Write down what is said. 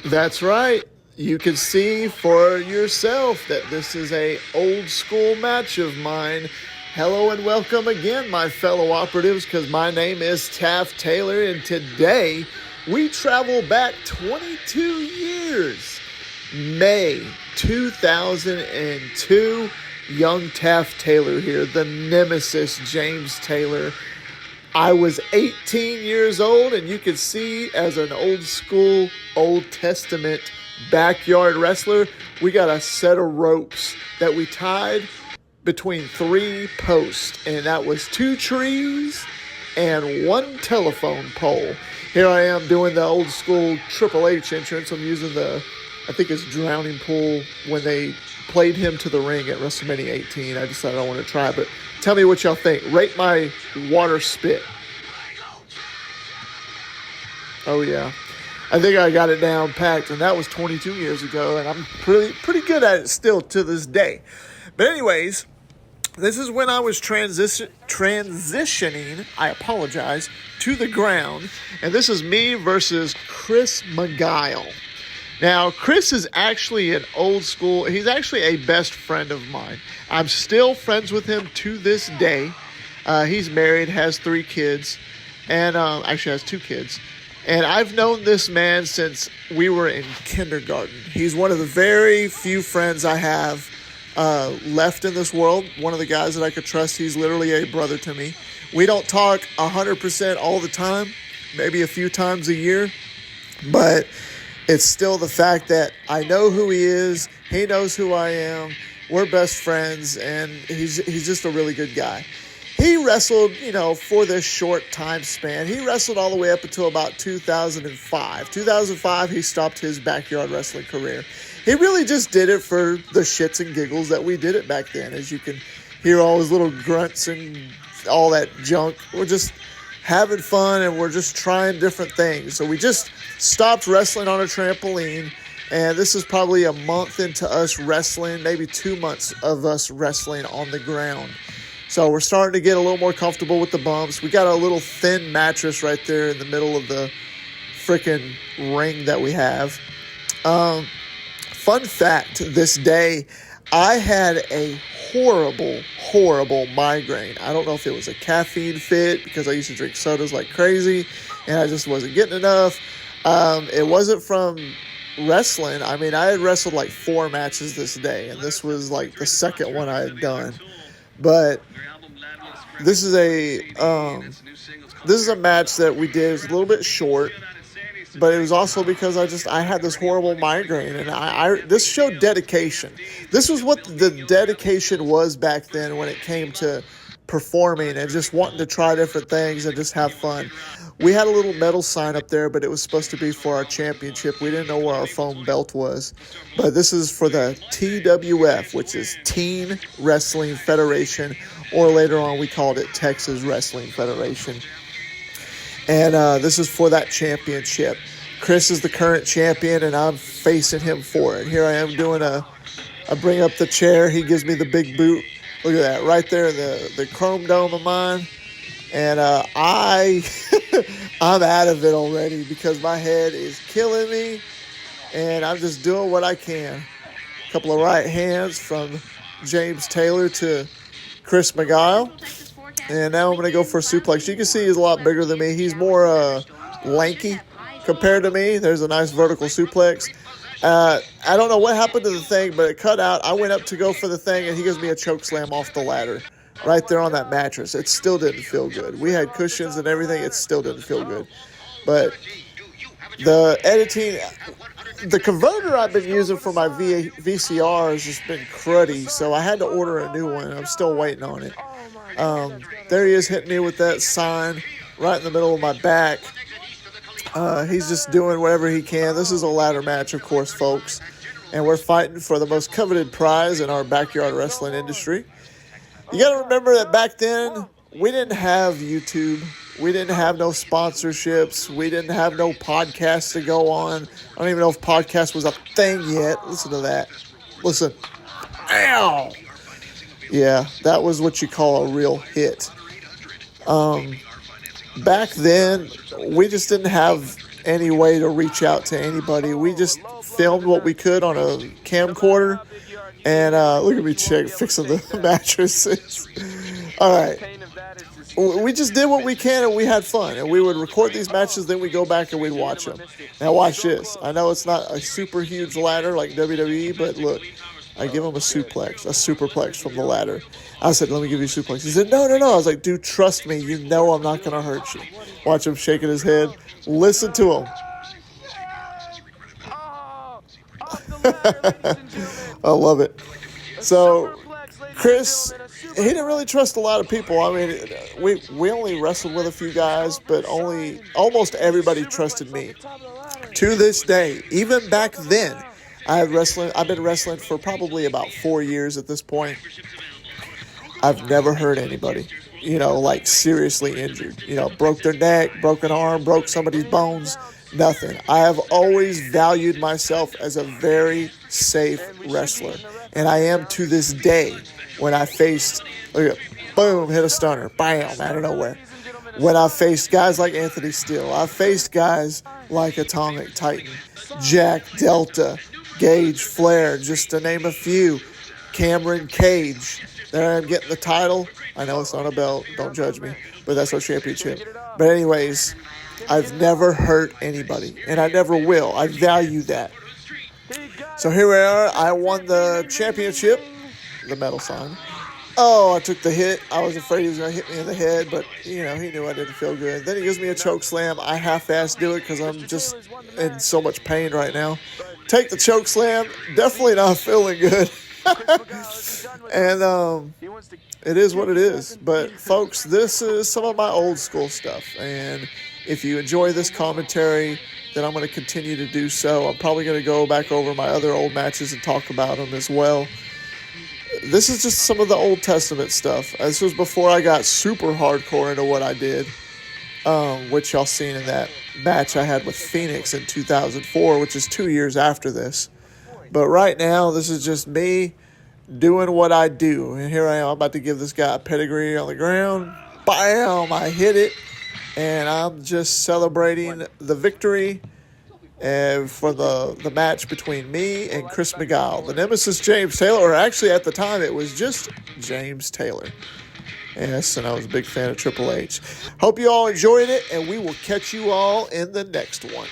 That's right. You can see for yourself that this is a old school match of mine. Hello and welcome again, my fellow operatives, because my name is Taff Taylor, and today we travel back 22 years. May 2002, young Taff Taylor here, the nemesis James Taylor. I was 18 years old, and you can see as an old school, Old Testament backyard wrestler, we got a set of ropes that we tied between 3 posts, and that was 2 trees and 1 telephone pole. Here I am doing the old school Triple H entrance. I'm using I think it's Drowning Pool when they played him to the ring at WrestleMania 18. I decided I want to try, but tell me what y'all think. Rate my water spit. Oh, yeah. I think I got it down packed, and that was 22 years ago, and I'm pretty good at it still to this day. But anyways, this is when I was transitioning, I apologize, to the ground, and this is me versus Kris MGyile. Now, Kris is actually an old school, he's actually a best friend of mine. I'm still friends with him to this day. He's married, has 3 kids, and actually has 2 kids. And I've known this man since we were in kindergarten. He's one of the very few friends I have left in this world. One of the guys that I could trust. He's literally a brother to me. We don't talk 100% all the time, maybe a few times a year, but it's still the fact that I know who he is. He knows who I am. We're best friends, and he's just a really good guy. He wrestled, for this short time span. He wrestled all the way up until about 2005. 2005, he stopped his backyard wrestling career. He really just did it for the shits and giggles that we did it back then. As you can hear all his little grunts and all that junk. We're just having fun, and we're just trying different things. So we just stopped wrestling on a trampoline, and this is probably a month into us wrestling, maybe 2 months of us wrestling on the ground. So we're starting to get a little more comfortable with the bumps. We got a little thin mattress right there in the middle of the freaking ring that we have. Fun fact, this day, I had a horrible migraine. I don't know if it was a caffeine fit because I used to drink sodas like crazy and I just wasn't getting enough. It wasn't from wrestling. I mean, I had wrestled like 4 matches this day, and this was like the second one I had done. But this is a match that we did. It was a little bit short, but it was also because I had this horrible migraine, and this showed dedication. This was what the dedication was back then when it came to performing and just wanting to try different things and just have fun. We had a little metal sign up there, but it was supposed to be for our championship. We didn't know where our foam belt was. But this is for the TWF, which is Teen Wrestling Federation, or later on we called it Texas Wrestling Federation. And this is for that championship. Kris is the current champion, and I'm facing him for it. Here I am doing I bring up the chair. He gives me the big boot. Look at that, right there, the chrome dome of mine. And I'm out of it already because my head is killing me, and I'm just doing what I can. A couple of right hands from James Taylor to Kris MGyile. And now I'm going to go for a suplex. You can see he's a lot bigger than me. He's more lanky compared to me. There's a nice vertical suplex. I don't know what happened to the thing, but it cut out. I went up to go for the thing, and he gives me a choke slam off the ladder right there on that mattress. It still didn't feel good. We had cushions and everything. It still didn't feel good. But the editing, the converter I've been using for my VCR has just been cruddy, so I had to order a new one. I'm still waiting on it. There he is hitting me with that sign right in the middle of my back. He's just doing whatever he can. This is a ladder match, of course, folks. And we're fighting for the most coveted prize in our backyard wrestling industry. You got to remember that back then, we didn't have YouTube. We didn't have no sponsorships. We didn't have no podcasts to go on. I don't even know if podcast was a thing yet. Listen to that. Listen. Ow! Yeah, that was what you call a real hit. Back then, we just didn't have any way to reach out to anybody. We just filmed what we could on a camcorder. And look at me fixing the mattresses. All right. We just did what we can and we had fun. And we would record these matches, then we go back and we'd watch them. Now watch this. I know it's not a super huge ladder like WWE, but look. I give him a superplex from the ladder. I said, let me give you a suplex. He said, no. I was like, dude, trust me. You know I'm not going to hurt you. Watch him shaking his head. Listen to him. I love it. So, Kris, he didn't really trust a lot of people. I mean, we only wrestled with a few guys, but almost everybody trusted me. To this day, even back then, I've been wrestling for probably about 4 years at this point. I've never hurt anybody, like seriously injured. Broke their neck, broke an arm, broke somebody's bones, nothing. I have always valued myself as a very safe wrestler. And I am to this day when I faced, boom, hit a stunner, bam, out of nowhere. When I faced guys like Anthony Steele, I faced guys like Atomic Titan, Jack Delta, Gage Flair, just to name a few. Cameron Cage. There I am getting the title. I know it's not a belt. Don't judge me. But that's our championship. But anyways, I've never hurt anybody. And I never will. I value that. So here we are. I won the championship. The medal sign. Oh, I took the hit. I was afraid he was going to hit me in the head. But, he knew I didn't feel good. Then he gives me a choke slam. I half-assed do it because I'm just in so much pain right now. Take the choke slam. Definitely not feeling good. And it is what it is. But, folks, this is some of my old school stuff. And if you enjoy this commentary, then I'm going to continue to do so. I'm probably going to go back over my other old matches and talk about them as well. This is just some of the Old Testament stuff. This was before I got super hardcore into what I did, which y'all seen in that match I had with Phoenix in 2004, which is 2 years after this. But right now, this is just me doing what I do. And here I am. I'm about to give this guy a pedigree on the ground. Bam! I hit it. And I'm just celebrating the victory for the match between me and Kris MGyile. The nemesis James Taylor, or actually at the time it was just James Taylor. Yes, and I was a big fan of Triple H. Hope you all enjoyed it, and we will catch you all in the next one.